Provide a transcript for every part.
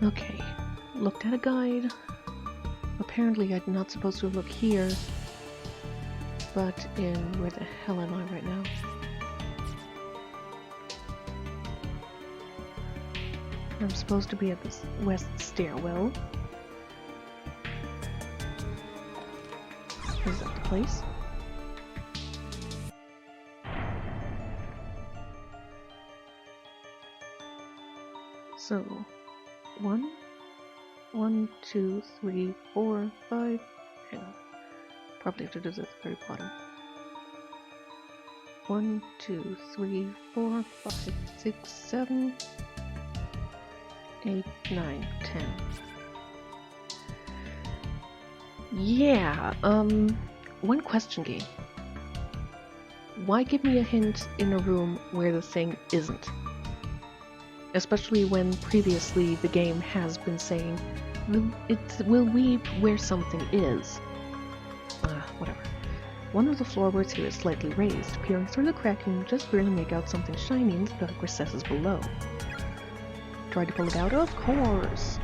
Okay, looked at a guide. Apparently I'm not supposed to look here, but in... where the hell am I right now? I'm supposed to be at the west stairwell. Is that the place? So, 1, 2, 3, 4, 5. Hang on. Probably have to do this at the very bottom. 1, 2, 3, 4, 5, 6, 7, 8, 9, 10. Yeah, one question, game. Why give me a hint in a room where the thing isn't? Especially when previously the game has been saying, it will weep where something is. Whatever. One of the floorboards here is slightly raised. Peering through the crack, you can just barely make out something shiny in the dark recesses below. Try to pull it out? Of course!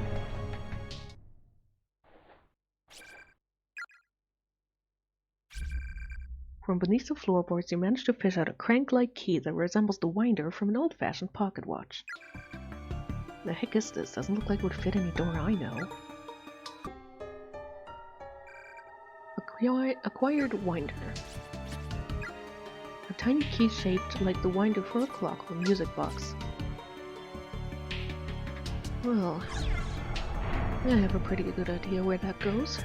From beneath the floorboards, you manage to fish out a crank-like key that resembles the winder from an old-fashioned pocket watch. The heck is this? Doesn't look like it would fit any door I know. Acquired winder. A tiny key shaped like the winder for a clock or music box. Well, I have a pretty good idea where that goes.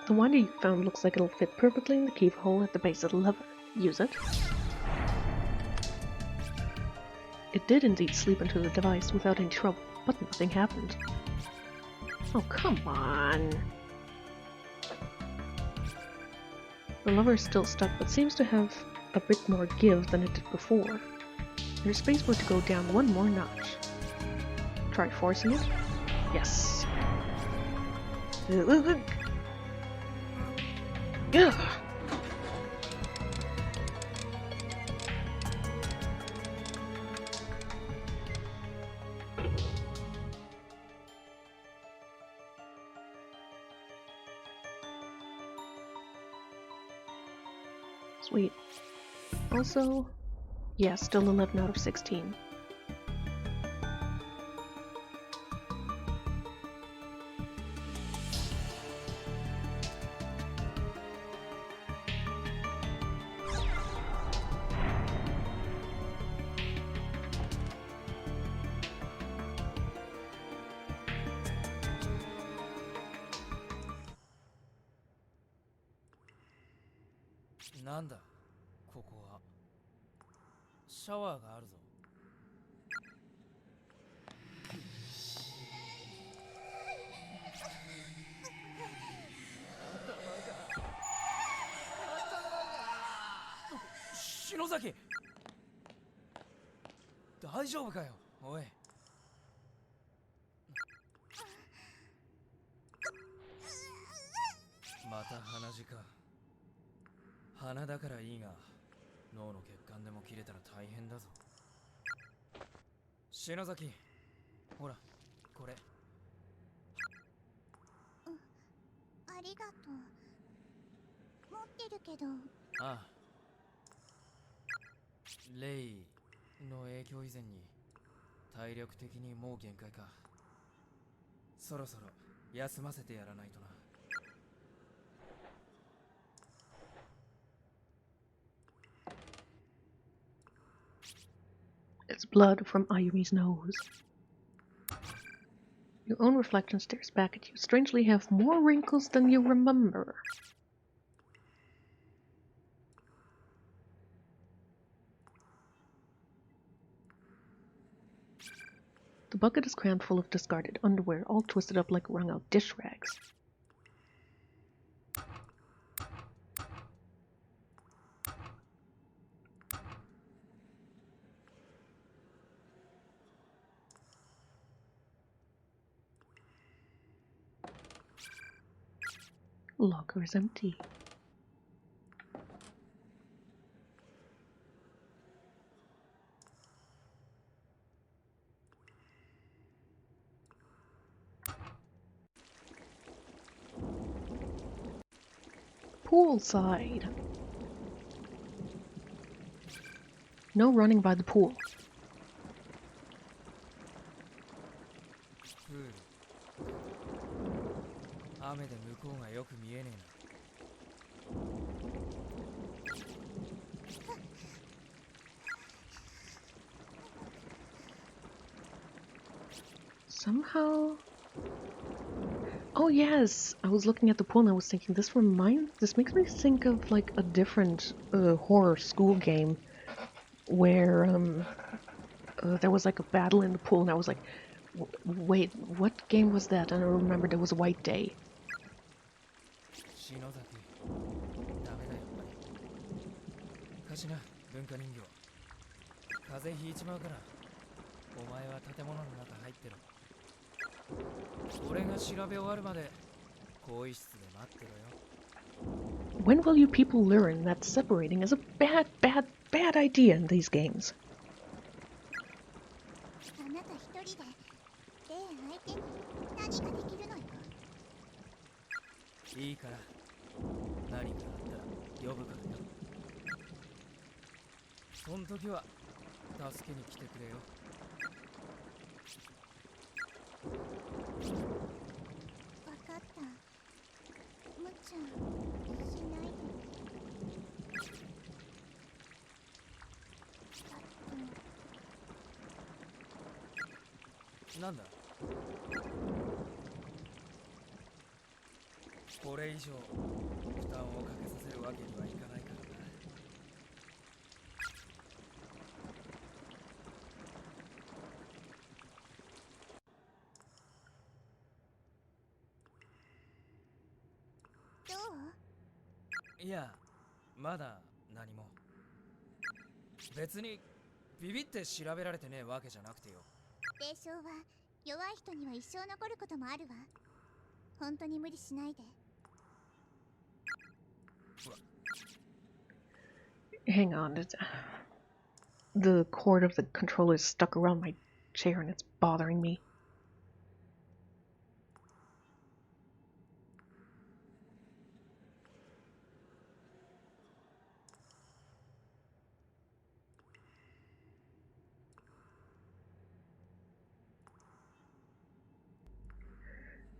The winder you found looks like it'll fit perfectly in the keyhole at the base of the lever. Use it. It did indeed slip into the device without any trouble, but nothing happened. Oh, come on! The lever is still stuck, but seems to have a bit more give than it did before. There's space for it to go down one more notch. Try forcing it? Yes! Ugh. Sweet. Also, yeah, still 11 out of 16. Nanda, ここはシャワーがあるぞ。篠崎、大丈夫かよ、おい。また鼻血か。鼻だからいいが、脳の血管でも切れたら大変だぞ。篠崎、ほら、これ。ありがとう。持ってるけど。ああ。レイの影響以前に体力的にもう限界か。そろそろ休ませてやらないとな。It's blood from Ayumi's nose. Your own reflection stares back at you, strangely have more wrinkles than you remember. The bucket is crammed full of discarded underwear, all twisted up like wrung-out dish rags. Locker is empty. Poolside. No running by the pool. プール。雨で向こうがよく見えねえな。Somehow... Oh yes! I was looking at the pool and I was thinking, this makes me think of like a different horror school game where there was like a battle in the pool and I was like, wait, what game was that? And I remembered it was White Day. 篠崎。ダメだやっぱり。貸しな、文化人形。風邪ひいちまうから。お前は建物の中入ってろ。俺が調べ終わるまで更衣室で待ってろよ。When will you people learn that separating is a bad idea in these games? あなた一人でレイ相手に何ができるのよ。いいから。何かあったら呼ぶからよ。そん時は助けに来てくれよ。わかった。むっちゃん、しないでね。なんだ。これ以上負担をかけさせるわけにはいかないからな。どう？いや、まだ何も。別にビビって調べられてねえわけじゃなくてよ。霊障は弱い人には一生残ることもあるわ。本当に無理しないで。Hang on, the cord of the controller is stuck around my chair and it's bothering me.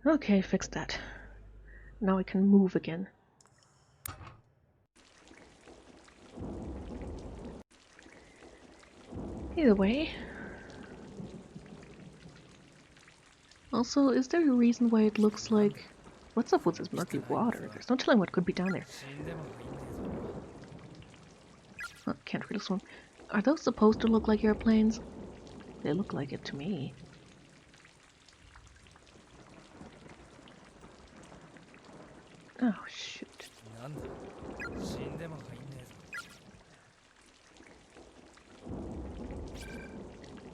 Okay, fix that. Now I can move again. Either way. Also, is there a reason why it looks like... What's up with this murky water? There's no telling what could be down there. Oh, can't really swim. Are those supposed to look like airplanes? They look like it to me. Oh, shoot.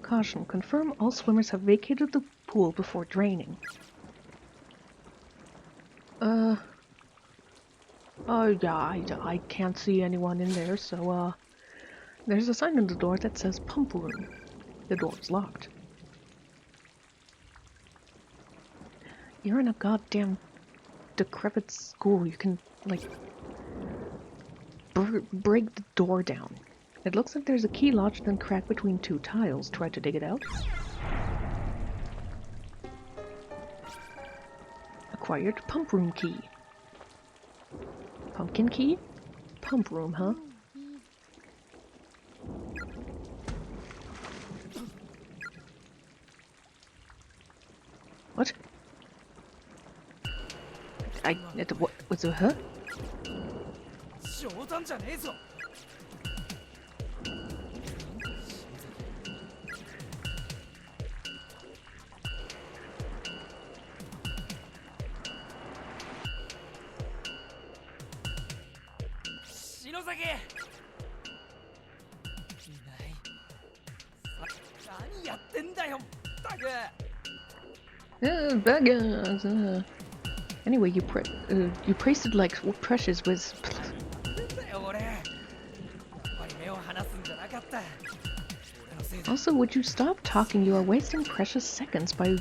Caution, confirm all swimmers have vacated the pool before draining. Oh yeah, I can't see anyone in there, so there's a sign on the door that says pump room. The door is locked. You're in a goddamn decrepit school. You can, like, break the door down. It looks like there's a key lodged and cracked between two tiles. Try to dig it out. Acquired pump room key. Pumpkin key? Pump room, huh? What? What was it, huh? Beggars! Anyway, you praised it like Precious was. だよ俺。やっぱり目を離すんじゃなかった。俺のせいだ。 Also, would you stop talking? You are wasting precious seconds by,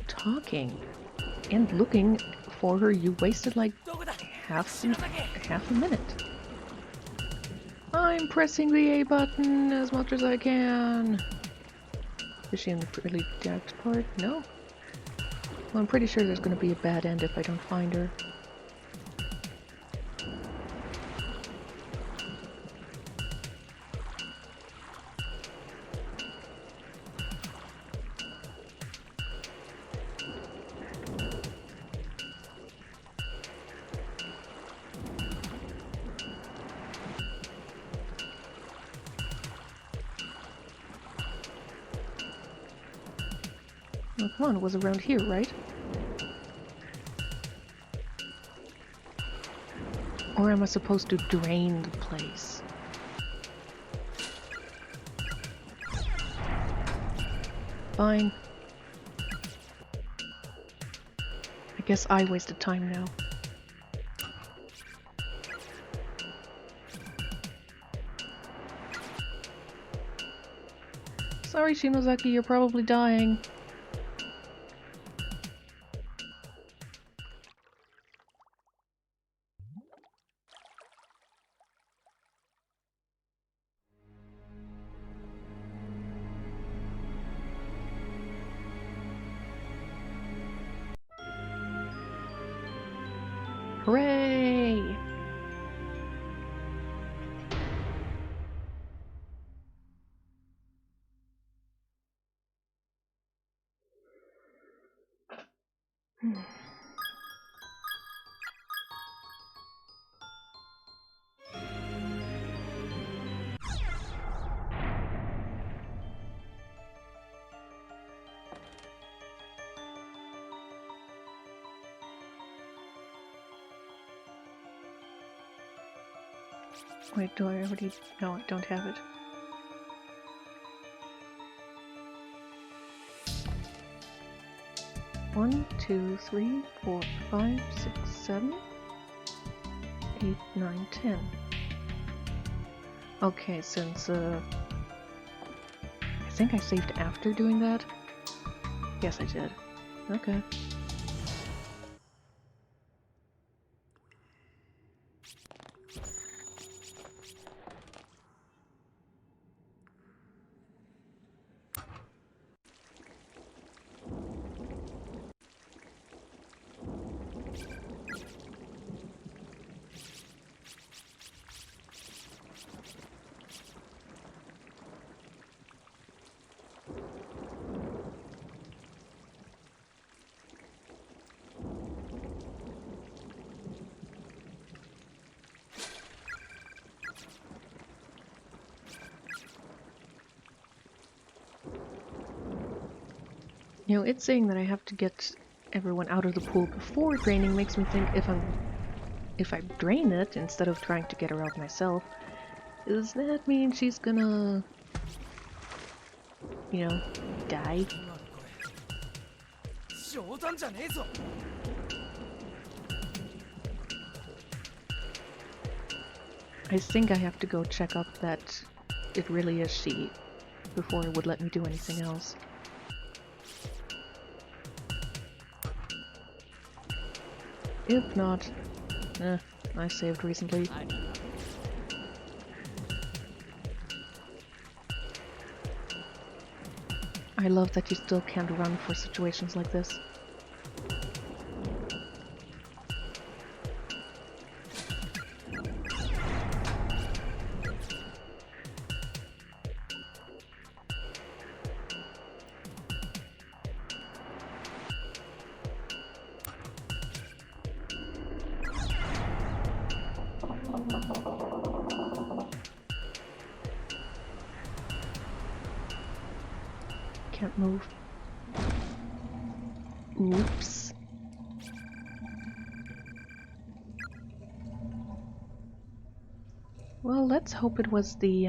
talking and looking for her. You wasted like どこだ。 half a minute. I'm pressing the A button as much as I can. Is she in the really jacked part? No. Well, I'm pretty sure there's going to be a bad end if I don't find her. Oh, come on, it was around here, right? Or am I supposed to drain the place? Fine. I guess I wasted time now. Sorry, Shinozaki, you're probably dying. Hooray! Wait, do I already... No, I don't have it. One, two, three, 4, 5, 6, 7, 8, 9, 10. Okay, since, I think I saved after doing that? Yes, I did. Okay. You know, it's saying that I have to get everyone out of the pool before draining makes me think if I drain it instead of trying to get her out myself, does that mean she's gonna, die? I think I have to go check up that it really is she before it would let me do anything else. If not, I saved recently. I love that you still can't run for situations like this. Can't move. Oops. Well, let's hope it was the,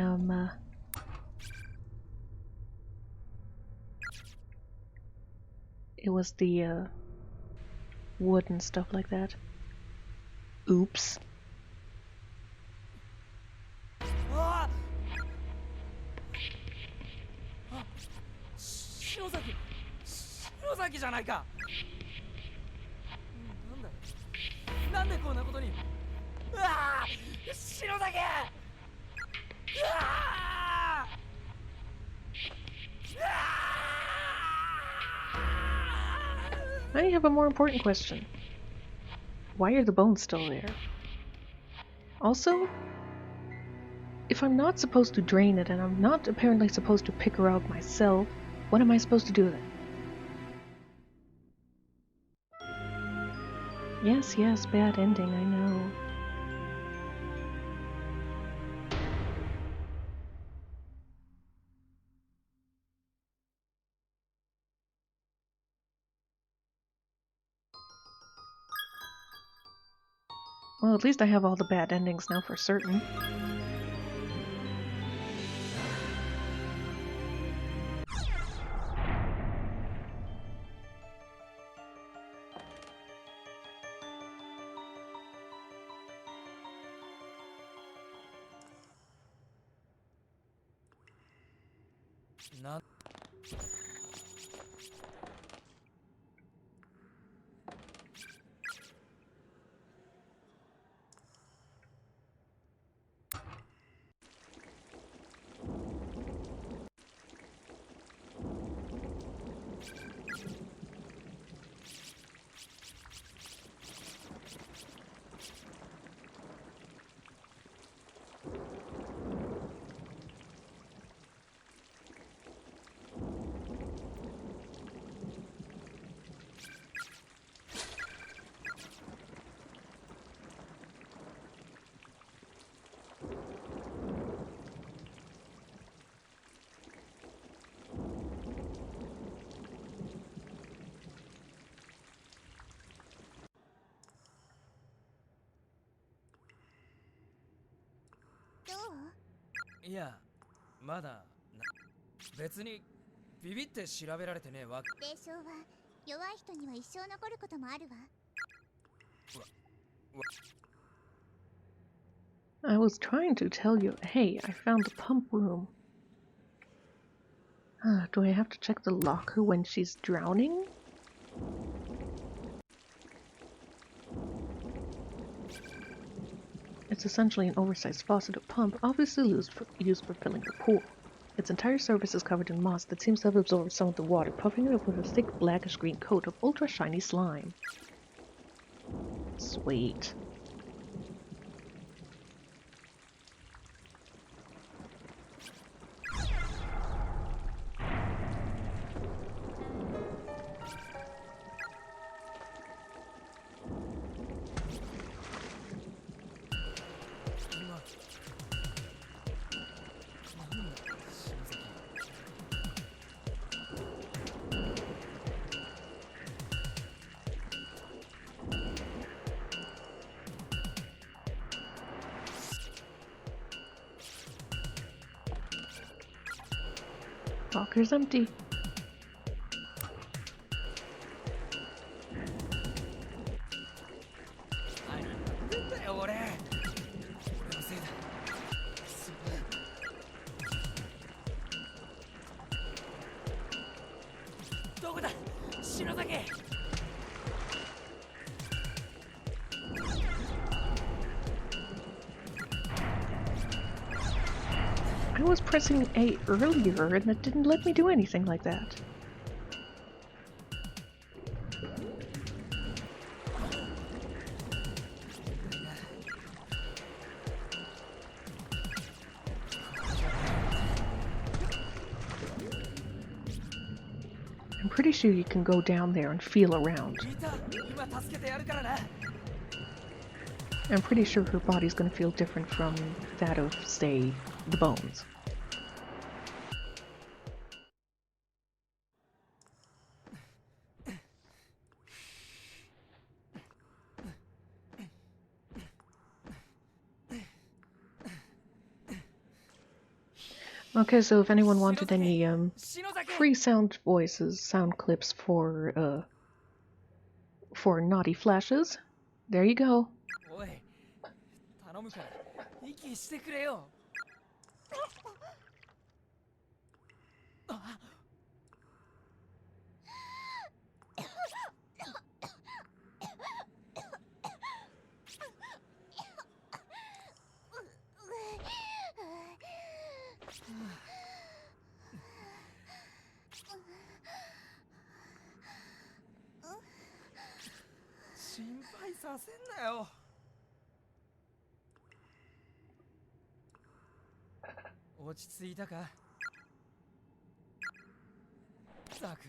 it was the, wood and stuff like that. Oops. ああ、篠崎、篠崎じゃないか。なんだよ、なんでこんなことに。うわあ、篠崎。うわあ、うわあ。 I have a more important question. Why are the bones still there? Also, if I'm not supposed to drain it and I'm not apparently supposed to pick her out myself, what am I supposed to do then? Yes, bad ending, I know. Well, at least I have all the bad endings now for certain. Not. Do? いや、まだ別にビビって調べられてねえわ。霊障は弱い人には一生残ることもあるわ。I was trying to tell you, hey, I found the pump room. Do I have to check the locker when she's drowning? It's essentially an oversized faucet or pump, obviously used for filling the pool. Its entire surface is covered in moss that seems to have absorbed some of the water, puffing it up with a thick blackish-green coat of ultra-shiny slime. Sweet. Locker's empty. I was pressing A earlier and it didn't let me do anything like that. I'm pretty sure you can go down there and feel around. I'm pretty sure her body's gonna feel different from that of, say, the bones. Okay, so if anyone wanted any free sound clips for naughty flashes. There you go. おい、頼むから息してくれよ。あ、心配させんなよ。落ち着いたか？ザク、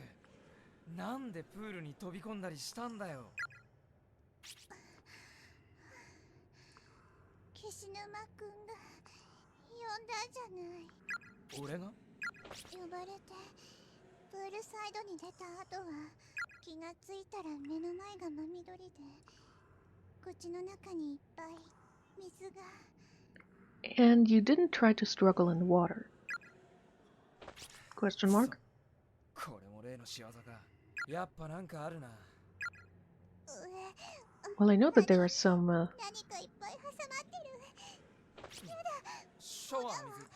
なんでプールに飛び込んだりしたんだよ。岸沼くんが呼んだんじゃない。俺が？呼ばれてプールサイドに出た後は気がついたら目の前が真緑で口の中にいっぱい水が。 And you didn't try to struggle in the water? Question mark? これも例の仕業か。やっぱなんかあるな。Well, I know that there are some, 何かいっぱい挟まってる。やだ。シャワー水。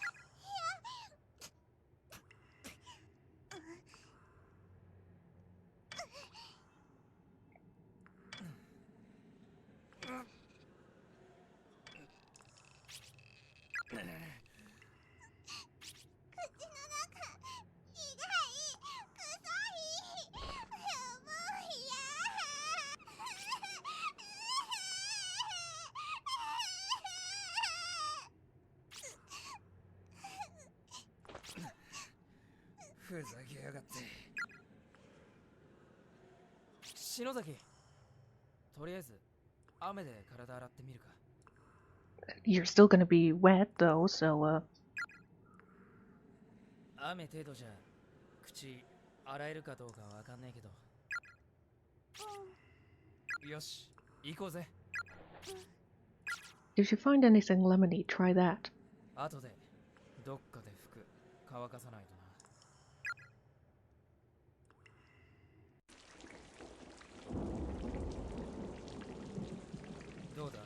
ふざけやがって。篠崎、とりあえず雨で体洗ってみるか。 you're still gonna be wet though, so, 雨程度じゃ口洗えるかどうかわかんねえけど。よし、行こうぜ。if you find anything lemony, try that. 後でどっかで服乾かさないとな。どうだ？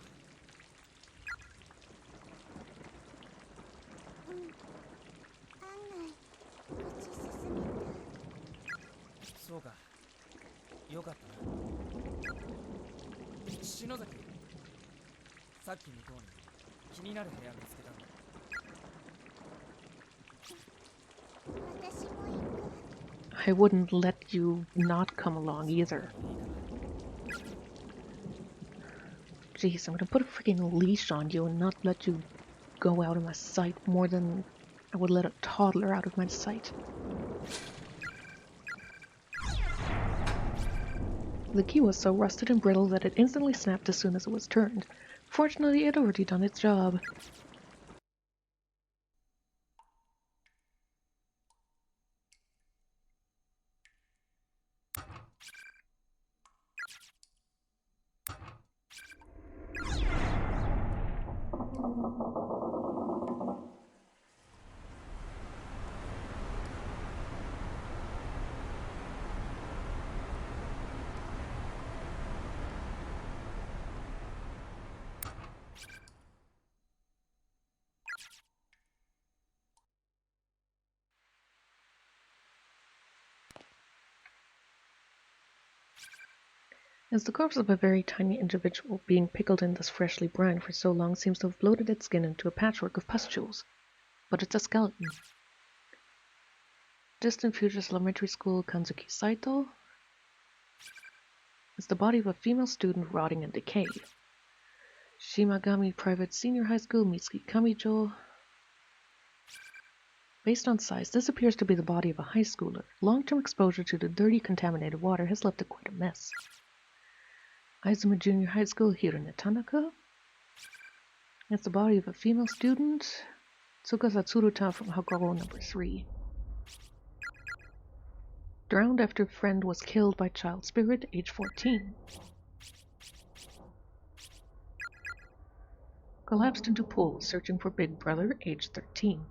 案外口進めた。そうか、よかったな。篠崎、さっき向こうに気になる部屋見つけたんだ。私も行く。 I wouldn't let you not come along either. Jeez, I'm gonna put a freaking leash on you and not let you go out of my sight more than I would let a toddler out of my sight. The key was so rusted and brittle that it instantly snapped as soon as it was turned. Fortunately, it had already done its job. As the corpse of a very tiny individual, being pickled in this freshly brined for so long seems to have bloated its skin into a patchwork of pustules. But it's a skeleton. Distant Future's elementary school, Kanzuki Saito. It's the body of a female student rotting in decay. Shimagami Private Senior High School, Mitsuki Kamijo. Based on size, this appears to be the body of a high schooler. Long-term exposure to the dirty, contaminated water has left it quite a mess. Aizuma Junior High School, Hirone Tanaka. It's the body of a female student, Tsukasa Tsuruta from Hakoro number 3. Drowned after friend was killed by child spirit, age 14. Collapsed into pool, searching for big brother, age 13.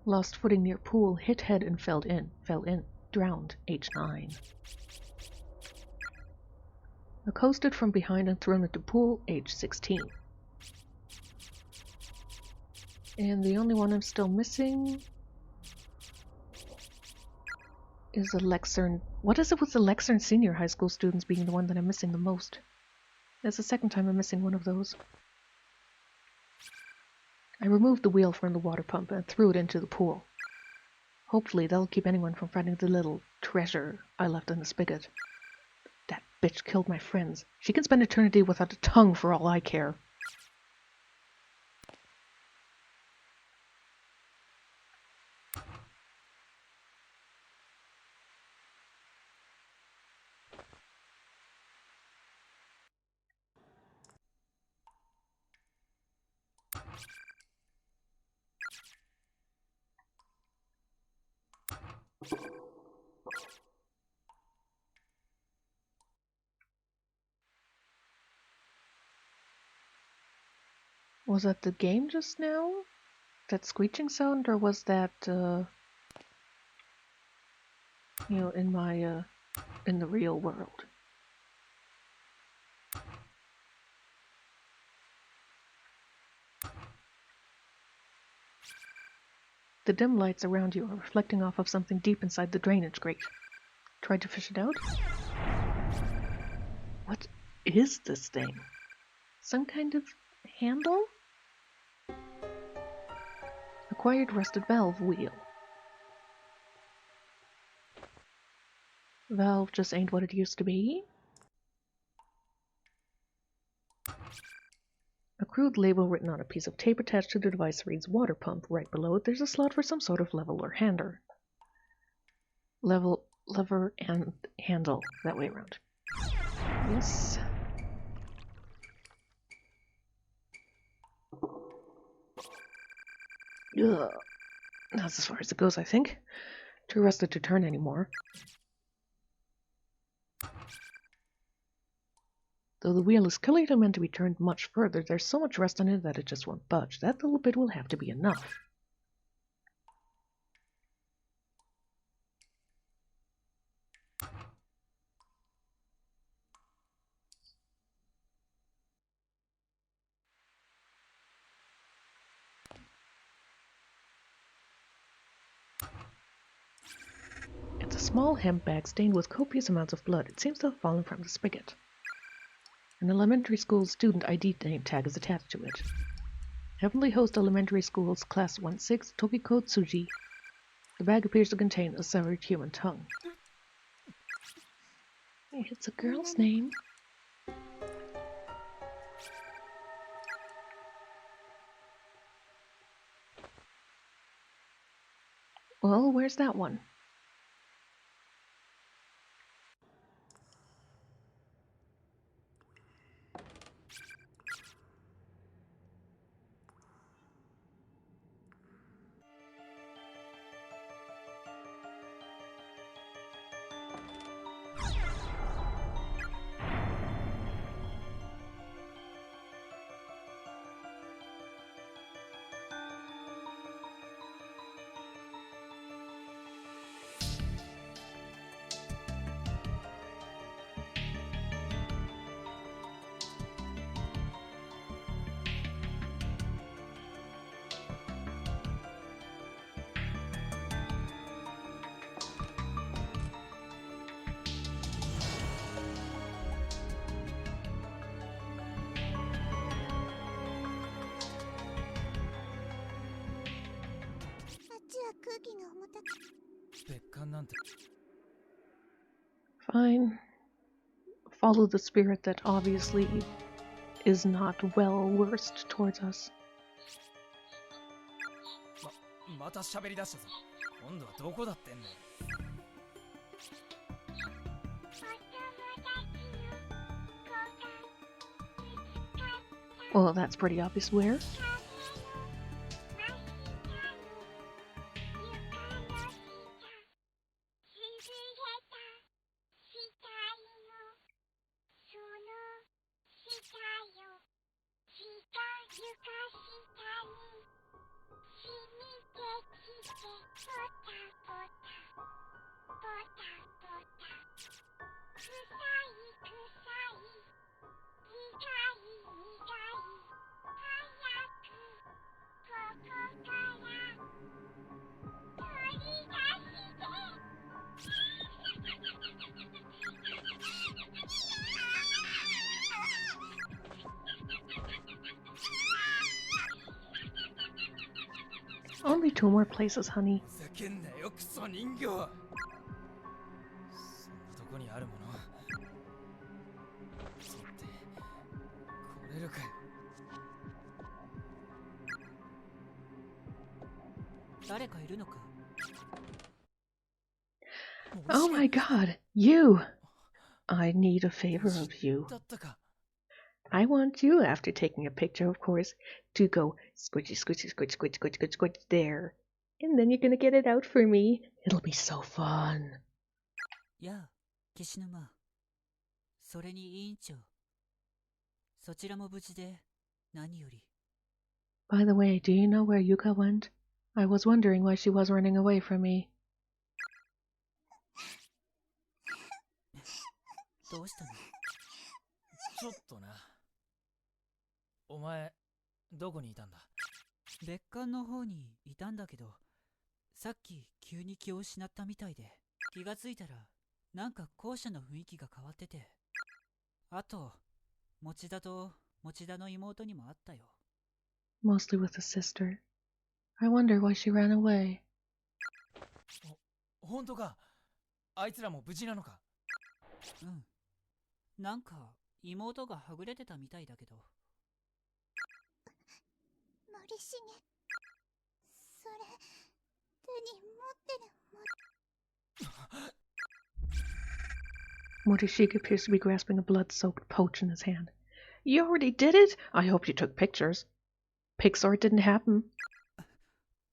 Lost footing near pool, hit head and fell in. drowned, age 9. Accosted from behind and thrown into pool, age 16. And the only one I'm still missing is the Lexern. What is it with the Lexern senior high school students being the one that I'm missing the most? That's the second time I'm missing one of those. I removed the wheel from the water pump and threw it into the pool. Hopefully that'll keep anyone from finding the little treasure I left in the spigot. That bitch killed my friends. She can spend eternity without a tongue for all I care. Was that the game just now? That screeching sound, or was that, in the real world? The dim lights around you are reflecting off of something deep inside the drainage grate. Tried to fish it out? What is this thing? Some kind of handle? Acquired rusted valve wheel. Valve just ain't what it used to be. A crude label written on a piece of tape attached to the device reads water pump. Right below it, there's a slot for some sort of level or hander. Lever and handle. That way around. Yes. Ugh. That's as far as it goes, I think. Too rusted to turn anymore. Though the wheel is clearly meant to be turned much further, there's so much rust on it that it just won't budge. That little bit will have to be enough. It's a small hemp bag stained with copious amounts of blood. It seems to have fallen from the spigot. An elementary school student ID name tag is attached to it. Heavenly Host Elementary School's Class 1-6, Tokiko Tsuji. The bag appears to contain a severed human tongue. It's a girl's name. Well, where's that one? Fine. Follow the spirit that obviously is not well versed towards us. また喋り出したぞ。今度はどこだってんねん。 Well, that's pretty obvious where. Only 2 more places, honey. ふざけんなよクソ人形。そんなとこにあるものそって来れるかよ。誰かいるのか。 Oh my god, you! I need a favor of you. だったか。 I want you, after taking a picture, of course, to go squishy, squishy, squishy, squishy, squishy, squishy, squishy there. And then you're gonna get it out for me. It'll be so fun. やあ、岸沼。それに委員長。そちらも無事で何より。 By the way, do you know where Yuka went? I was wondering why she was running away from me. どうしたの？ちょっとな。お前どこにいたんだ？別館の方にいたんだけど、さっき急に気を失ったみたいで、気がついたらなんか校舎の雰囲気が変わってて、あと持田と持田の妹にもあったよ。 Mostly with a sister. I wonder why she ran away. 本当か？あいつらも無事なのか？うん。なんか妹がはぐれてたみたいだけど。森重、それ手に持ってるも Morishige appears to be grasping a blood-soaked pouch in his hand. You already did it? I hope you took pictures. Pixar, it didn't happen.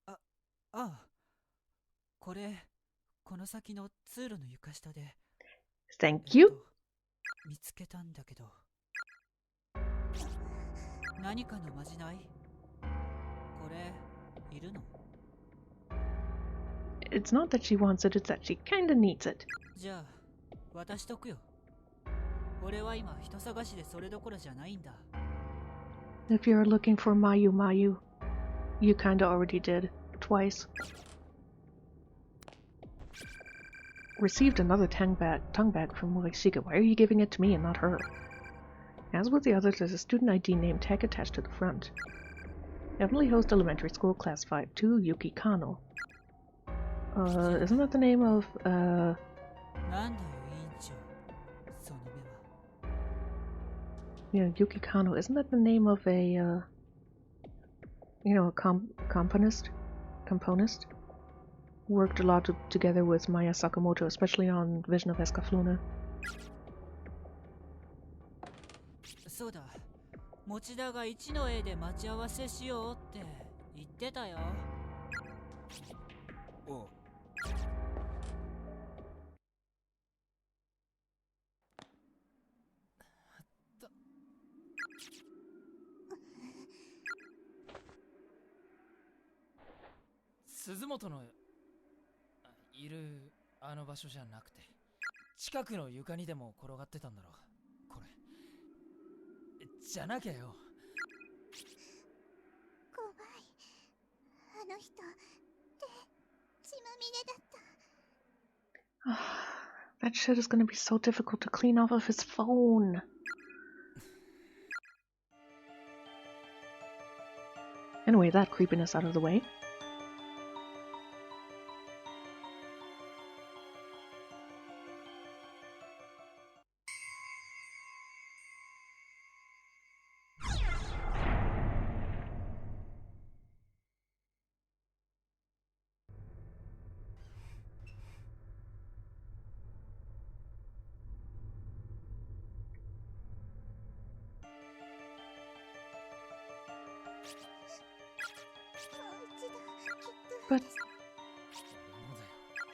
ああ、これこの先の通路の床下で Thank you. 見つけたんだけど。何かのまじない？これいるの？ It's not that she wants it, it's that she kinda needs it. じゃあ渡しとくよ。俺は今人探しでそれどころじゃないんだ。 If you're looking for Mayu Mayu, you kinda already did. Twice. Received another tongue bag from Morishige. Why are you giving it to me and not her? As with the others, there's a student ID name tag attached to the front. Emily Host Elementary School, Class 5-2, Yuki Kano. Isn't that the name of, なんだよ委員長、その目は。 yeah, Yuki Kano. Isn't that the name of a, a componist? Worked a lot together with Maya Sakamoto, especially on Vision of Escaflowne. そうだ、持田が1の A で待ち合わせしようって言ってたよ。おう。鈴本のいるあの場所じゃなくて、近くの床にでも転がってたんだろう。これじゃなきゃよ。怖い。あの人手血まみれだった。 That shit is gonna be so difficult to clean off of his phone. Anyway, that creepiness out of the way.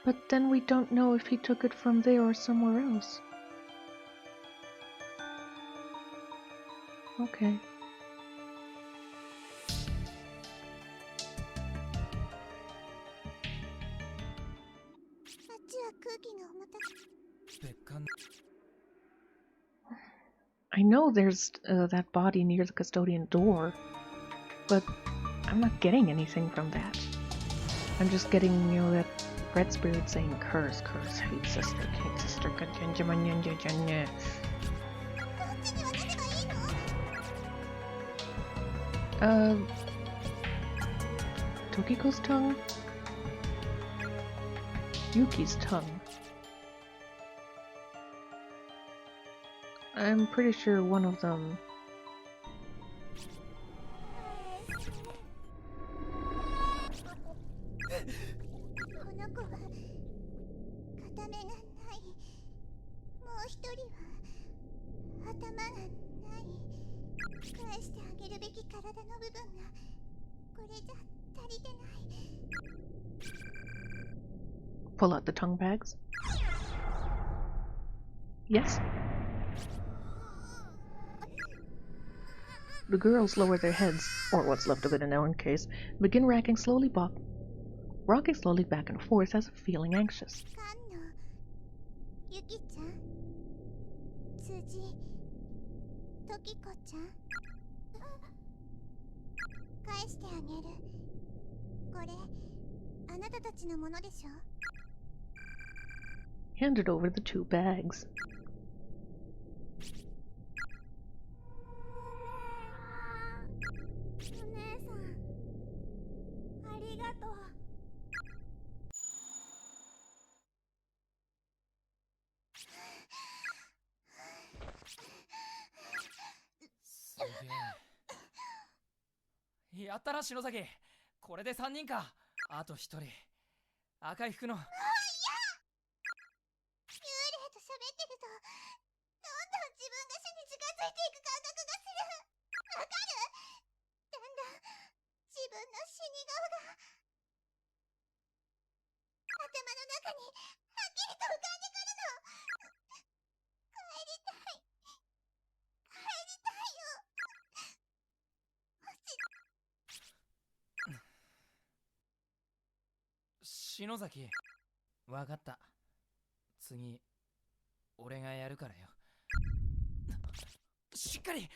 But then we don't know if he took it from there or somewhere else. Okay. I know there's that body near the custodian door, but I'm not getting anything from that. I'm just getting, that red spirit saying curse, curse, hate sister, Tokiko's tongue? Yuki's tongue. I'm pretty sure one of them. Pull out the tongue bags. Yes? The girls lower their heads, or what's left of it in our case, begin rocking slowly back and forth as if feeling anxious. Handed over the 2 bags.やったな、篠崎。これで3人か。あと1人。赤い服の。篠崎、わかった。次、俺がやるからよ。しっかり。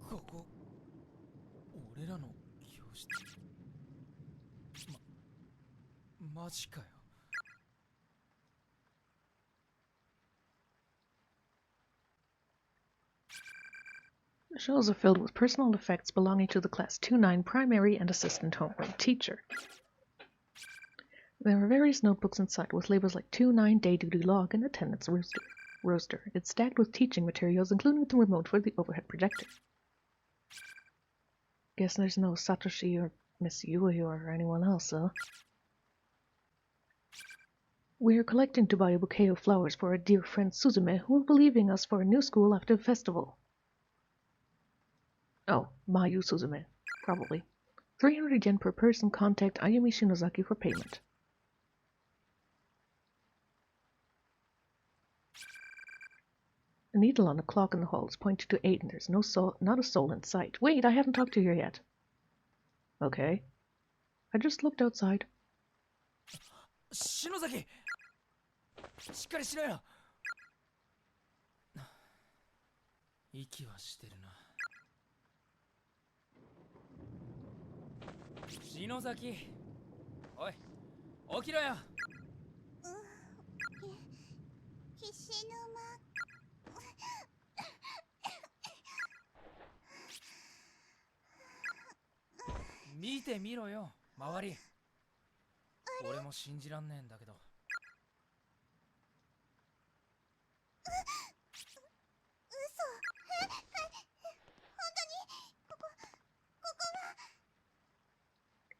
ここ、俺らの教室。マジかよ。The shelves are filled with personal effects belonging to the Class 2-9 primary and assistant homeroom teacher. There are various notebooks inside with labels like 2-9 day duty log and attendance roster. It's stacked with teaching materials, including the remote for the overhead projector. Guess there's no Satoshi or Miss Yui or anyone else, huh? We are collecting to buy a bouquet of flowers for our dear friend Suzume, who will be leaving us for a new school after the festival. Oh, Mayu Suzume. Probably. 300 yen per person. Contact Ayumi Shinozaki for payment. A needle on the clock in the hall is pointing to 8 and there's not a soul in sight. Wait, I haven't talked to you yet. Okay. I just looked outside. 篠崎、しっかりしろよ。息はしてるな。篠崎、おい、起きろよ。岸の間。見てみろよ、周り。俺も信じらんねえんだけど。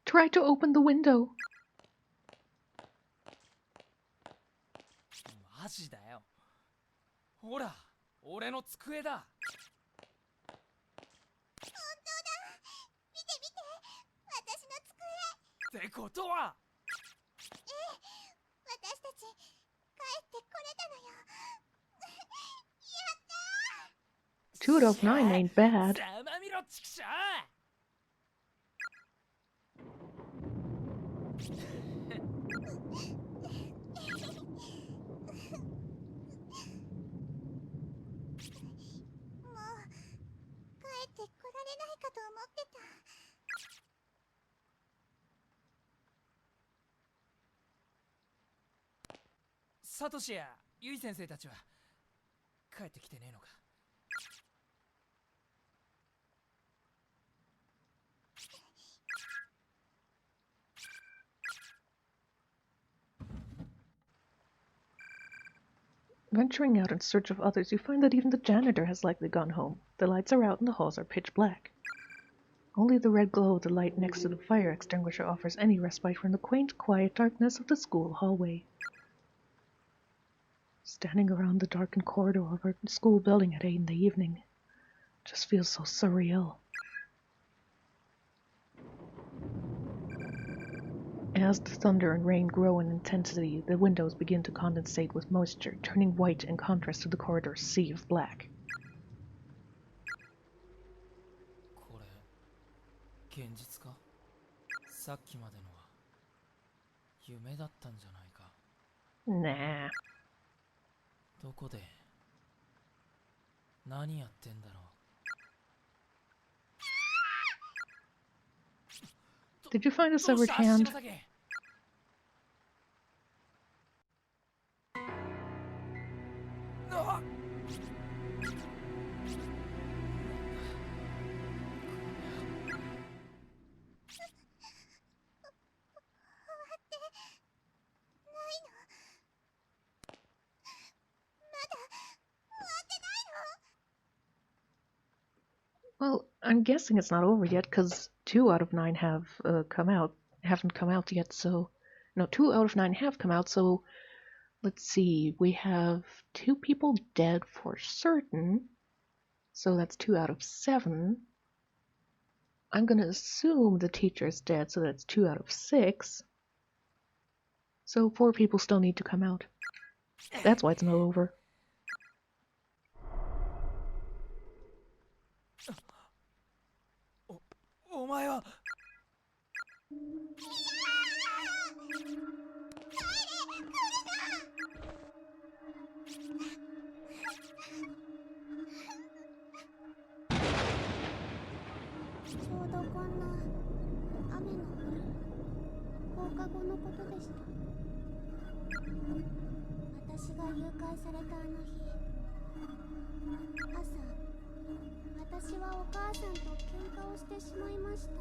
Try to open the window. マジだよ。ほら、俺の机だ。本当だ。見て見て、私の机。ってことは、ええ、私たち帰ってこれたのよ。やったー。 2 out of 9 ain't bad. ざまみろちくしょう。もう帰ってこられないかと思ってた。サトシやユイ先生たちは帰ってきてねえのか。Venturing out in search of others, you find that even the janitor has likely gone home. The lights are out and the halls are pitch black. Only the red glow of the light next to the fire extinguisher offers any respite from the quaint, quiet darkness of the school hallway. Standing around the darkened corridor of a school building at 8 in the evening just feels so surreal. As the thunder and rain grow in intensity, the windows begin to condensate with moisture, turning white in contrast to the corridor's sea of black. これ現実か。さっきまでのは夢だったんじゃないか。Nah. どこで何やってんだろう。 Did you find a どう severed した hand? 篠崎。あっ、ないの。まだ終わってないの。 Well, I'm guessing it's not over yet, because 2 out of 9 have haven't come out yet, so... No, 2 out of 9 have come out, so... Let's see, we have 2 people dead for certain, so that's 2 out of 7. I'm gonna assume the teacher's dead, so that's 2 out of 6. So 4 people still need to come out. That's why it's not over. お前は。ちょうどこんな雨の降る放課後のことでした。私が誘拐されたあの日、朝、私はお母さんと喧嘩をしてしまいました。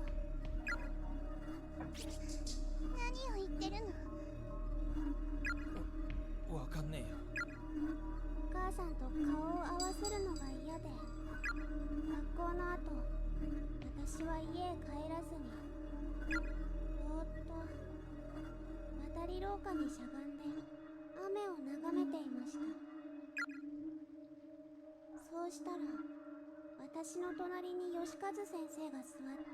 何を言ってるの？わかんねえよ。お母さんと顔を合わせるのが嫌で、学校の後、私は家へ帰らずにぼーっと渡り廊下にしゃがんで雨を眺めていました。そうしたら私の隣に吉和先生が座って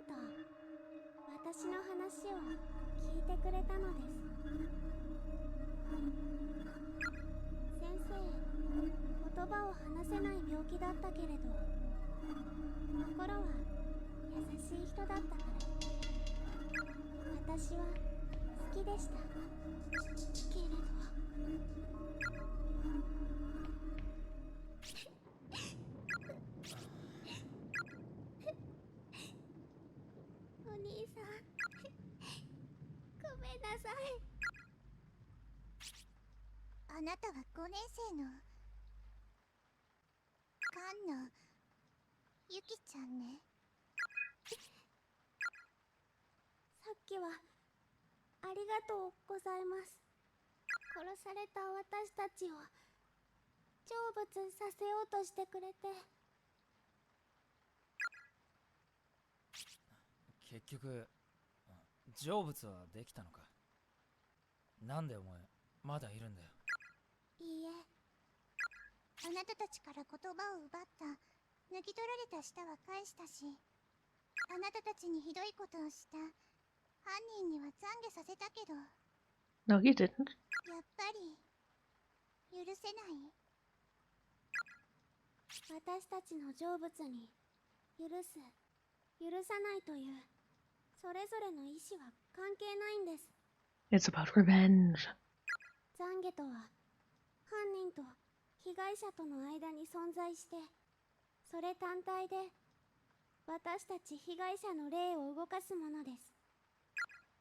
と私の話を聞いてくれたのです。先生、言葉を話せない病気だったけれど心は優しい人だったから私は好きでしたけれどお兄さんごめんなさい。あなたは5年生の菅野ゆきちゃんね。さっきはありがとうございます。殺された私たちを成仏させようとしてくれて。結局成仏はできたのか。なんでお前まだいるんだよ。いいえ、あなたたちから言葉を奪った、抜き取られた舌は返したし、あなたたちにひどいことをした犯人には懺悔させたけど、 No, you didn't. やっぱり許せない。私たちの成仏に許す、許さないというそれぞれの意志は関係ないんです。 It's about revenge. 懺悔とは犯人と被害者との間に存在して、それ単体で私たち被害者の霊を動かすものです。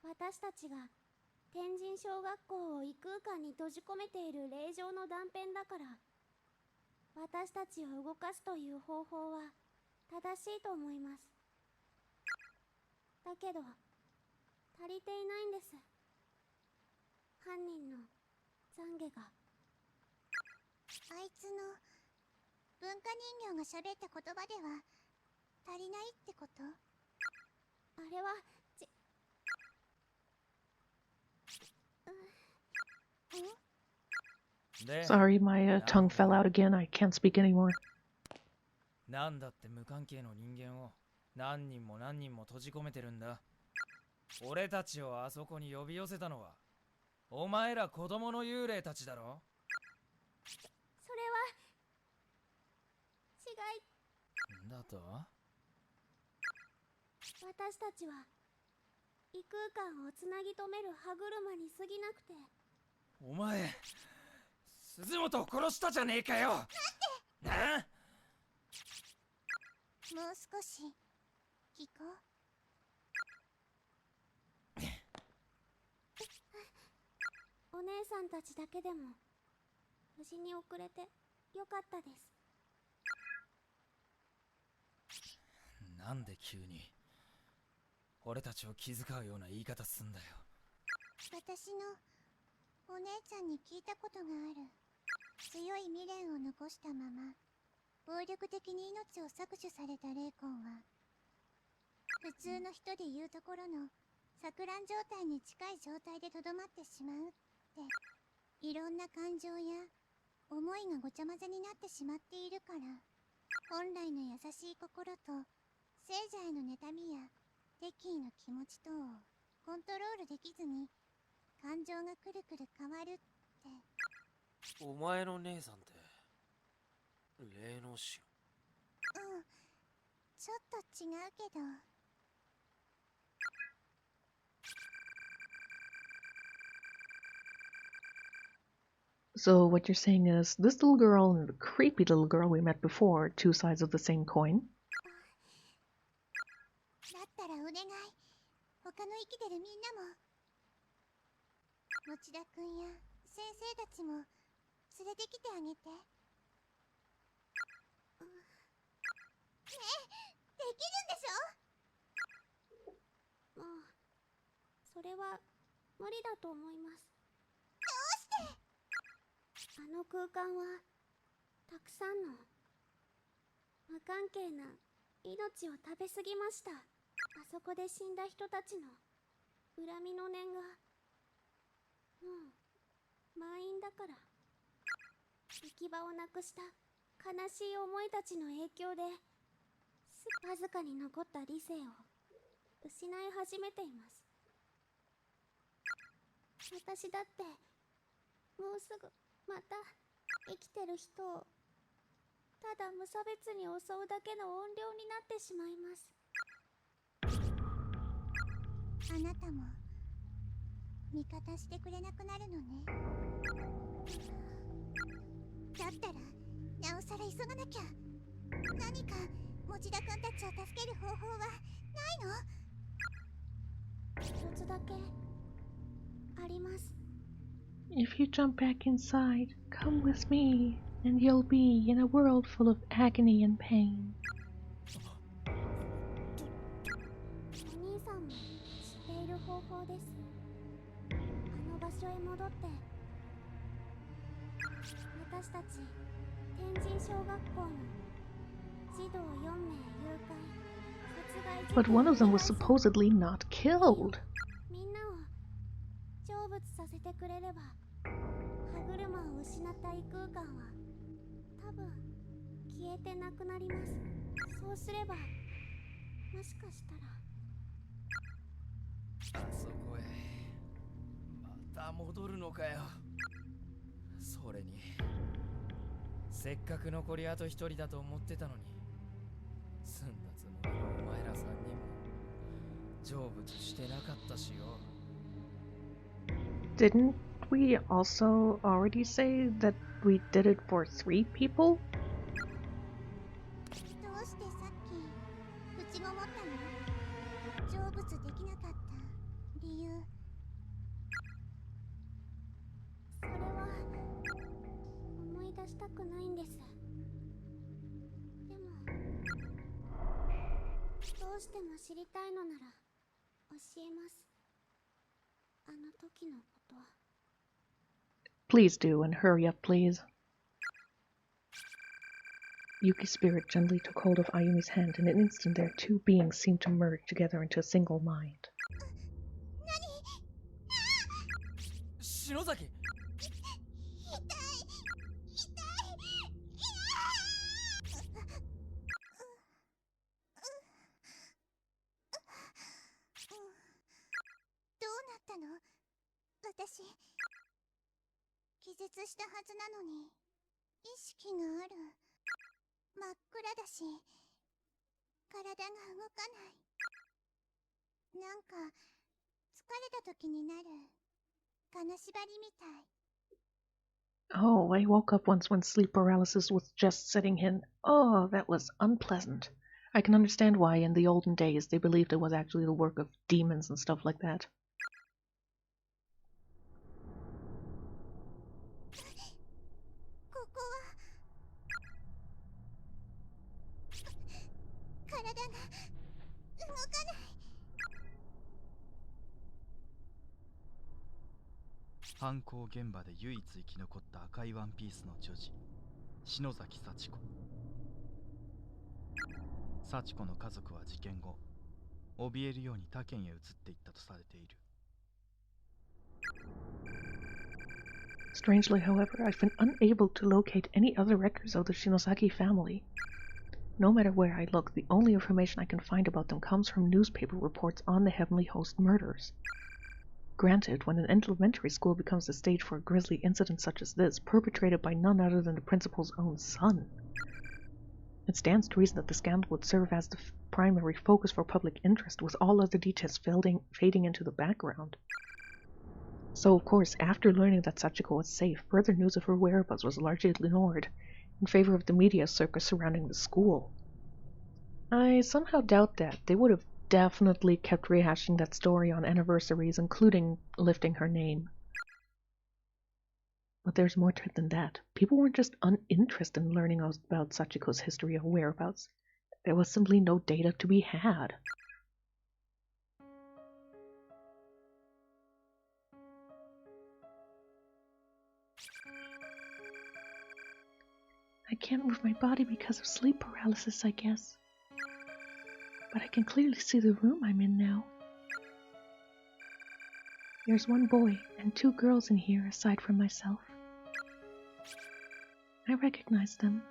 私たちが天神小学校を異空間に閉じ込めている霊場の断片だから、私たちを動かすという方法は正しいと思います。だけど足りていないんです、犯人の懺悔が。あいつの文化人形が喋った言葉では足りないってこと？あれはで、 Sorry, my tongue fell out again. I can't speak anymore. なんだって無関係の人間を何人も何人も閉じ込めてるんだ。俺たちをあそこに呼び寄せたのはお前ら子供の幽霊たちだろ。それは違いだと？私たちは異空間をつなぎ止める歯車に過ぎなくて。お前鈴本を殺したじゃねえかよ。なんで？なあ？もう少し聞こう。お姉さんたちだけでも無事に遅れてよかったです。なんで急に俺たちを気遣うような言い方すんだよ。私のお姉ちゃんに聞いたことがある。強い未練を残したまま暴力的に命を搾取された霊魂は、普通の人でいうところの錯乱状態に近い状態でとどまってしまうって、いろんな感情や思いがごちゃ混ぜになってしまっているから、本来の優しい心と聖者への妬みや敵意の気持ち等をコントロールできずに感情がくるくる変わるって。お前の姉さんって霊能師？うん、ちょっと違うけど。So what you're saying is this little girl and the creepy little girl we met before are two sides of the same coin? だったらお願い、他の生きてるみんなも、持田くんや先生たちも連れてきてあげて。ねえ、できるんでしょ？もうそれは無理だと思います。どうして？あの空間はたくさんの無関係な命を食べ過ぎました。あそこで死んだ人たちの恨みの念がもう満員だから。行き場をなくした悲しい思いたちの影響で、わずかに残った理性を失い始めています。私だってもうすぐまた生きてる人をただ無差別に襲うだけの怨霊になってしまいます。あなたも味方してくれなくなるのね。だったらなおさら急がなきゃ。何か持田くんたちを助ける方法はないの？一つだけあります。If you jump back inside, come with me, and you'll be in a world full of agony and pain. お兄さんも知っている方法です。あの場所へ戻って、私たち天神小学校の児童4名誘拐殺害事件 But one of them was supposedly not killed. み仏させてくれれば歯車を失った異空間は多分消えてなくなります。そうすればもしかしたら。そこへまた戻るのかよ。それにせっかく残りあと一人だと思ってたのに、済んだつもりのお前ら3人も成仏してなかったしよ。Didn't we also already say that we did it for 3 people? どうしてさっき口ごもったの？成仏できなかった理由。それは思い出したくないんです。でもどうしても知りたいのなら教えます。あの時のこと。 Please do, and hurry up, please. Yuki's spirit gently took hold of Ayumi's hand. In an instant, their two beings seemed to merge together into a single mind. 篠崎。どうなったの？私気絶したはずなのに意識がある。真っ暗だし体が動かない。なんか疲れた時になる金縛りみたい。 Oh, I woke up once when sleep paralysis was just setting in. Oh, that was unpleasant. I can understand why in the olden days they believed it was actually the work of demons and stuff like that. ここは体が動かない。犯行現場で唯一生き残った赤いワンピースの女児、篠崎幸子。幸子の家族は事件後、怯えるように他県へ移っていったとされている。Strangely, however, I've been unable to locate any other records of the Shinosaki family. No matter where I look, the only information I can find about them comes from newspaper reports on the Heavenly Host murders. Granted, when an elementary school becomes the stage for a grisly incident such as this, perpetrated by none other than the principal's own son, it stands to reason that the scandal would serve as the primary focus for public interest, with all other details fading into the background. So, of course, after learning that Sachiko was safe, further news of her whereabouts was largely ignored, in favor of the media circus surrounding the school. I somehow doubt that. They would have definitely kept rehashing that story on anniversaries, including lifting her name. But there's more to it than that. People weren't just uninterested in learning about Sachiko's history or whereabouts. There was simply no data to be had. I can't move my body because of sleep paralysis, I guess. But I can clearly see the room I'm in now. There's one boy and 2 girls in here aside from myself. I recognize them.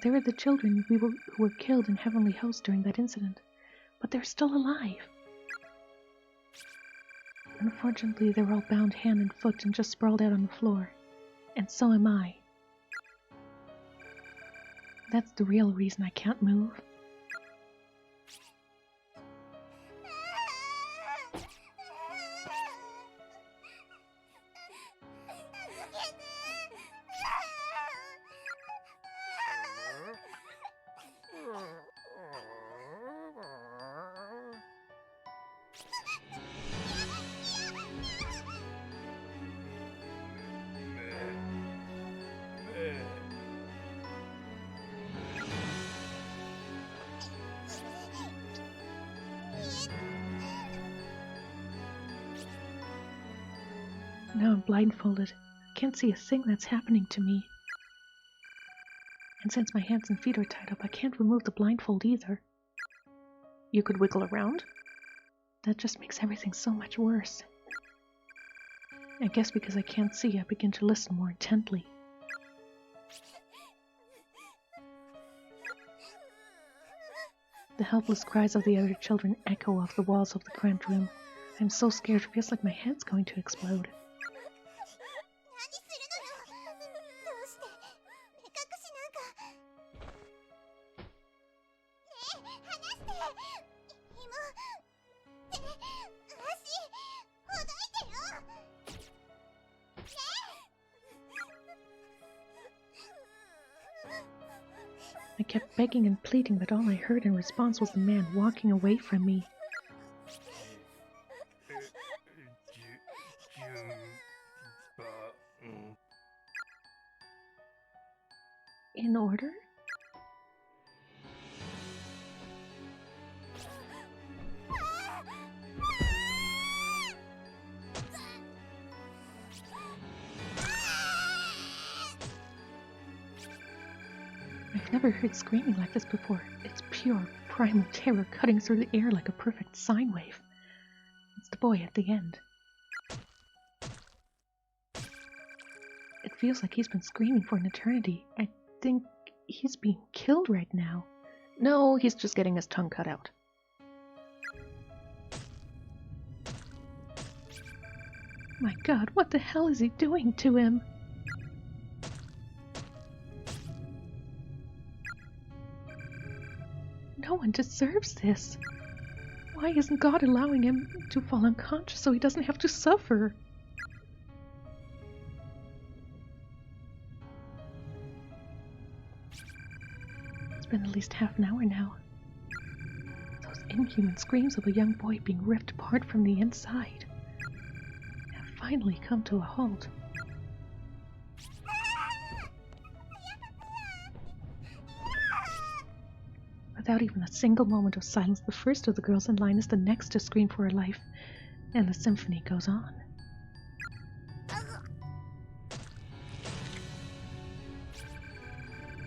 They were the children who were killed in Heavenly Host during that incident, but they're still alive. Unfortunately, they're all bound hand and foot and just sprawled out on the floor. And so am I. That's the real reason I can't move. Now I'm blindfolded. I can't see a thing that's happening to me. And since my hands and feet are tied up, I can't remove the blindfold either. You could wiggle around? That just makes everything so much worse. I guess because I can't see, I begin to listen more intently. The helpless cries of the other children echo off the walls of the cramped room. I'm so scared it feels like my head's going to explode. I kept begging and pleading, but all I heard in response was the man walking away from me. In order? I've never heard screaming like this before. It's pure, primal terror cutting through the air like a perfect sine wave. It's the boy at the end. It feels like he's been screaming for an eternity. I think he's being killed right now. No, he's just getting his tongue cut out. My God, what the hell is he doing to him? No one deserves this. Why isn't God allowing him to fall unconscious so he doesn't have to suffer? It's been at least half an hour now. Those inhuman screams of a young boy being ripped apart from the inside have finally come to a halt. Without even a single moment of silence, the first of the girls in line is the next to scream for her life, and the symphony goes on.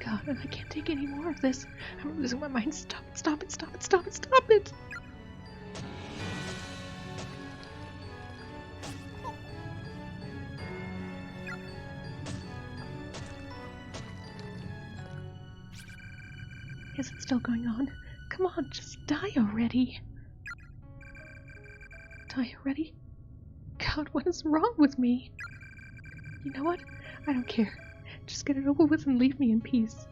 God, I can't take any more of this. I'm losing my mind. Stop it, stop it, stop it, stop it, stop it! Is it still going on? Come on, just die already. Die already? God, what is wrong with me? You know what? I don't care. Just get it over with and leave me in peace.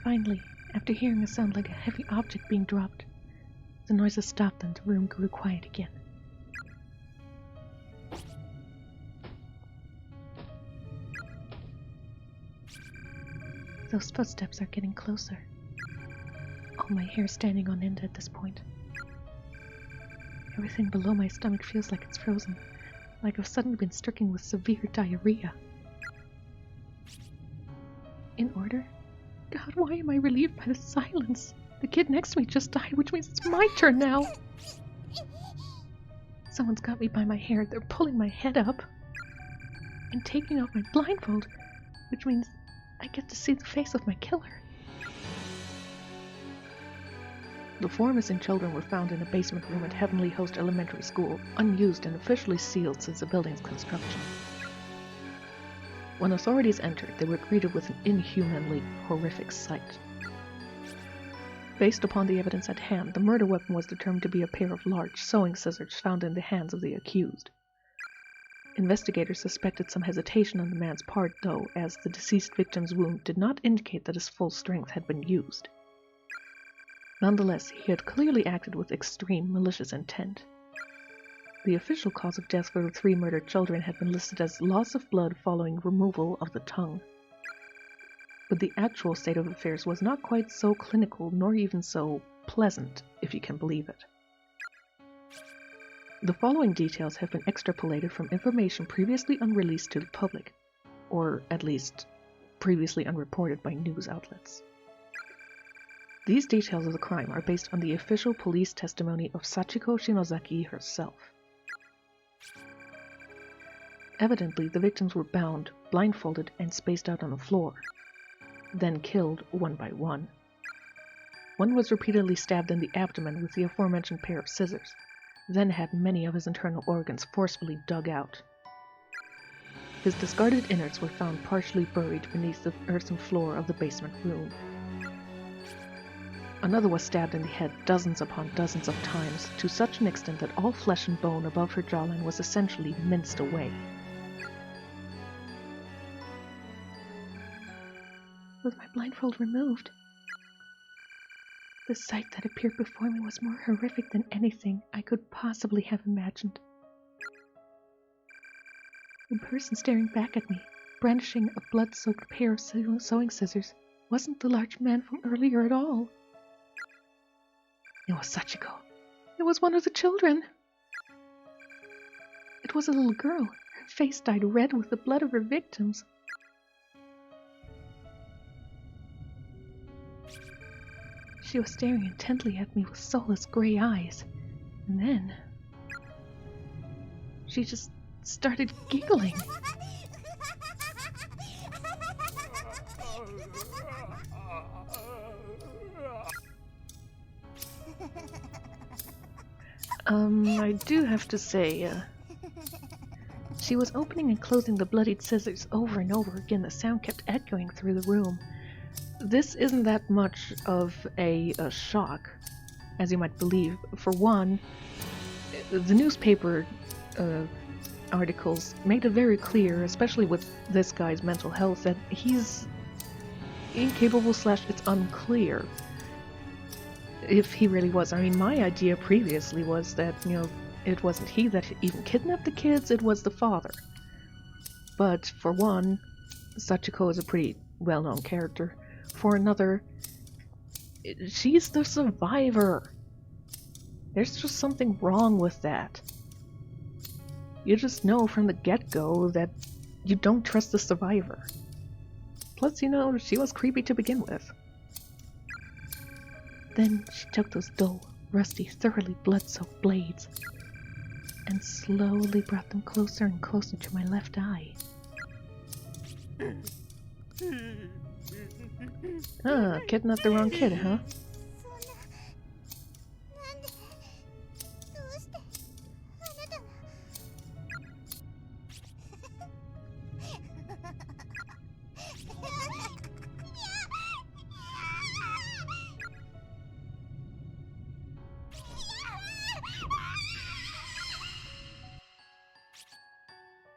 Finally, after hearing a sound like a heavy object being dropped, the noises stopped and the room grew quiet again. Those footsteps are getting closer. All my hair standing on end at this point. Everything below my stomach feels like it's frozen, like I've suddenly been stricken with severe diarrhea. In order? God, why am I relieved by the silence? The kid next to me just died, which means it's my turn now. Someone's got me by my hair. They're pulling my head up and taking off my blindfold, which means I get to see the face of my killer. The four missing children were found in a basement room at Heavenly Host Elementary School, unused and officially sealed since the building's construction. When authorities entered, they were greeted with an inhumanly horrific sight. Based upon the evidence at hand, the murder weapon was determined to be a pair of large sewing scissors found in the hands of the accused. Investigators suspected some hesitation on the man's part, though, as the deceased victim's wound did not indicate that his full strength had been used. Nonetheless, he had clearly acted with extreme malicious intent. The official cause of death for the three murdered children had been listed as loss of blood following removal of the tongue. But the actual state of affairs was not quite so clinical, nor even so pleasant, if you can believe it. The following details have been extrapolated from information previously unreleased to the public, or at least previously unreported by news outlets. These details of the crime are based on the official police testimony of Sachiko Shinozaki herself. Evidently, the victims were bound, blindfolded, and spaced out on the floor, then killed one by one. One was repeatedly stabbed in the abdomen with the aforementioned pair of scissors, then had many of his internal organs forcefully dug out. His discarded innards were found partially buried beneath the earthen floor of the basement room. Another was stabbed in the head dozens upon dozens of times, to such an extent that all flesh and bone above her jawline was essentially minced away. With my blindfold removed, the sight that appeared before me was more horrific than anything I could possibly have imagined. The person staring back at me, brandishing a blood-soaked pair of sewing scissors, wasn't the large man from earlier at all. It was Sachiko. It was one of the children. It was a little girl, her face dyed red with the blood of her victims. She was staring intently at me with soulless gray eyes, and then she just started giggling. I do have to say, she was opening and closing the bloodied scissors over and over again. The sound kept echoing through the room. This isn't that much of a shock, as you might believe. For one, the newspaper articles made it very clear, especially with this guy's mental health, that he's incapable / it's unclear if he really was. I mean, my idea previously was that, it wasn't he that even kidnapped the kids, it was the father. But for one, Sachiko is a pretty well-known character. For another, she's the survivor. There's just something wrong with that. You just know from the get-go that you don't trust the survivor. Plus, she was creepy to begin with. Then she took those dull, rusty, thoroughly blood-soaked blades and slowly brought them closer and closer to my left eye. Kidnapped the wrong kid, huh?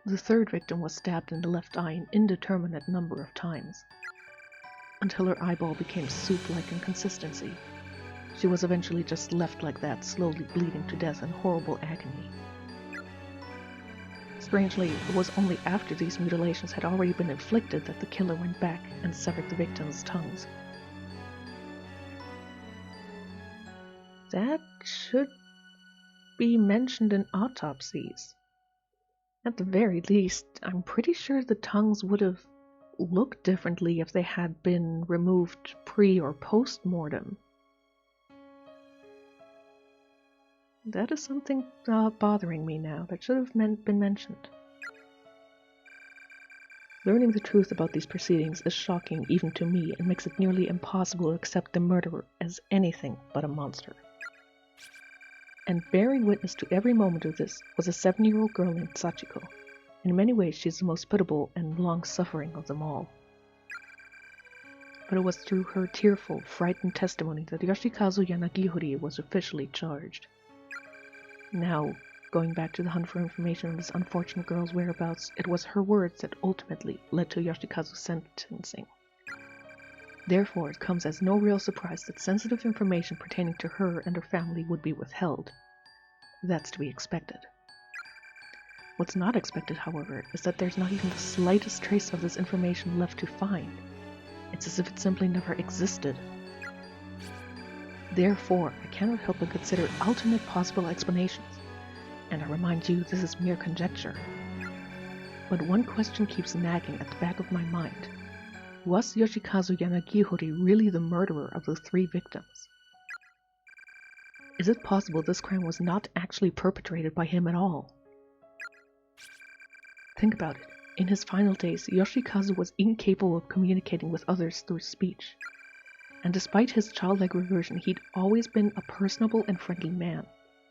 The third victim was stabbed in the left eye an indeterminate number of times, until her eyeball became soup-like in consistency. She was eventually just left like that, slowly bleeding to death in horrible agony. Strangely, it was only after these mutilations had already been inflicted that the killer went back and severed the victims' tongues. That should be mentioned in autopsies. At the very least, I'm pretty sure the tongues would have looked differently if they had been removed pre- or post-mortem. That is something bothering me now that should have been mentioned. Learning the truth about these proceedings is shocking even to me and makes it nearly impossible to accept the murderer as anything but a monster. And bearing witness to every moment of this was a 7-year-old girl named Sachiko. In many ways, she is the most pitiable and long-suffering of them all. But it was through her tearful, frightened testimony that Yoshikazu Yanagihori was officially charged. Now, going back to the hunt for information on this unfortunate girl's whereabouts, it was her words that ultimately led to Yoshikazu's sentencing. Therefore, it comes as no real surprise that sensitive information pertaining to her and her family would be withheld. That's to be expected. What's not expected, however, is that there's not even the slightest trace of this information left to find. It's as if it simply never existed. Therefore, I cannot help but consider alternate possible explanations. And I remind you, this is mere conjecture. But one question keeps nagging at the back of my mind. Was Yoshikazu Yanagihori really the murderer of the 3 victims? Is it possible this crime was not actually perpetrated by him at all? Think about it. In his final days, Yoshikazu was incapable of communicating with others through speech. and despite his childlike reversion, he'd always been a personable and friendly man.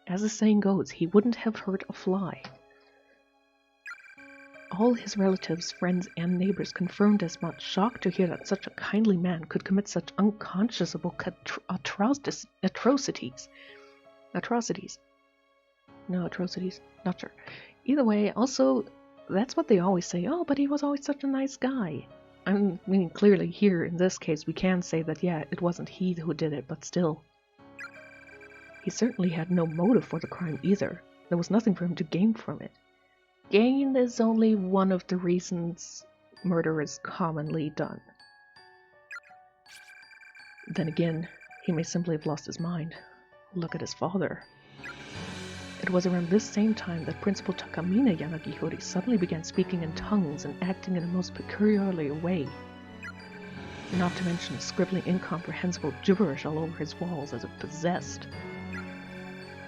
As the saying goes, he wouldn't have hurt a fly. All his relatives, friends, and neighbors confirmed as much, shocked to hear that such a kindly man could commit such unconscionable atrocities. No, atrocities. Not sure. Either way, also, that's what they always say. Oh, but he was always such a nice guy. I mean, clearly here, in this case, we can say that, yeah, it wasn't he who did it, but still. He certainly had no motive for the crime either. There was nothing for him to gain from it. Gain is only one of the reasons murder is commonly done. Then again, he may simply have lost his mind. Look at his father. It was around this same time that Principal Takamine Yanagihori suddenly began speaking in tongues and acting in a most peculiarly way. Not to mention scribbling incomprehensible gibberish all over his walls as if possessed.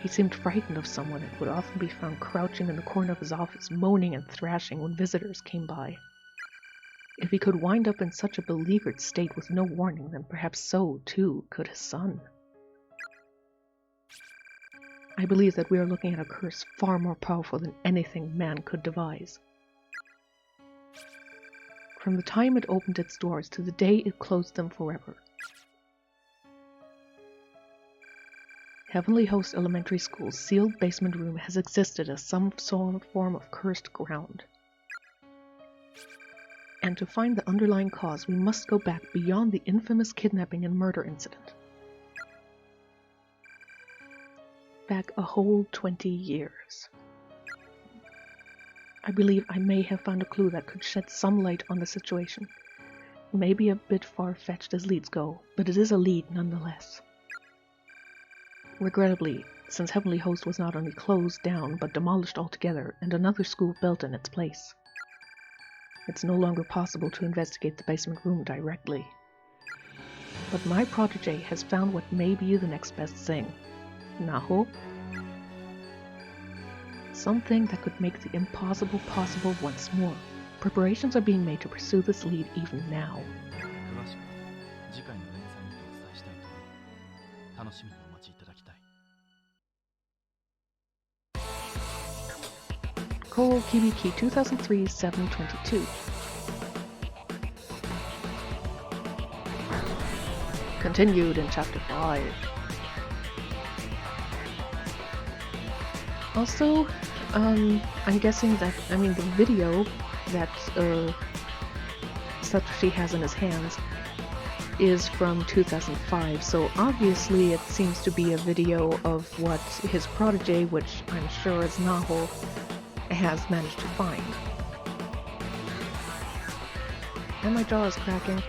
He seemed frightened of someone and would often be found crouching in the corner of his office, moaning and thrashing when visitors came by. If he could wind up in such a beleaguered state with no warning, then perhaps so, too, could his son. I believe that we are looking at a curse far more powerful than anything man could devise. From the time it opened its doors to the day it closed them forever. Heavenly Host Elementary School's sealed basement room has existed as some form of cursed ground. And to find the underlying cause, we must go back beyond the infamous kidnapping and murder incident. Back a whole 20 years. I believe I may have found a clue that could shed some light on the situation. It may be a bit far-fetched as leads go, but it is a lead nonetheless. Regrettably, since Heavenly Host was not only closed down but demolished altogether and another school built in its place, it's no longer possible to investigate the basement room directly. But my protege has found what may be the next best thing. Naho? Something that could make the impossible possible once more. Preparations are being made to pursue this lead even now. 詳しくは次回の連載にてお伝えしたいと思い、楽しみにお待ちいただきたい。Koho Kibiki 2003-722. Continued in Chapter 5. Also, I'm guessing that, the video that Satoshi has in his hands is from 2005, so obviously it seems to be a video of what his protege, which I'm sure is Naho, has managed to find. And my jaw is cracking.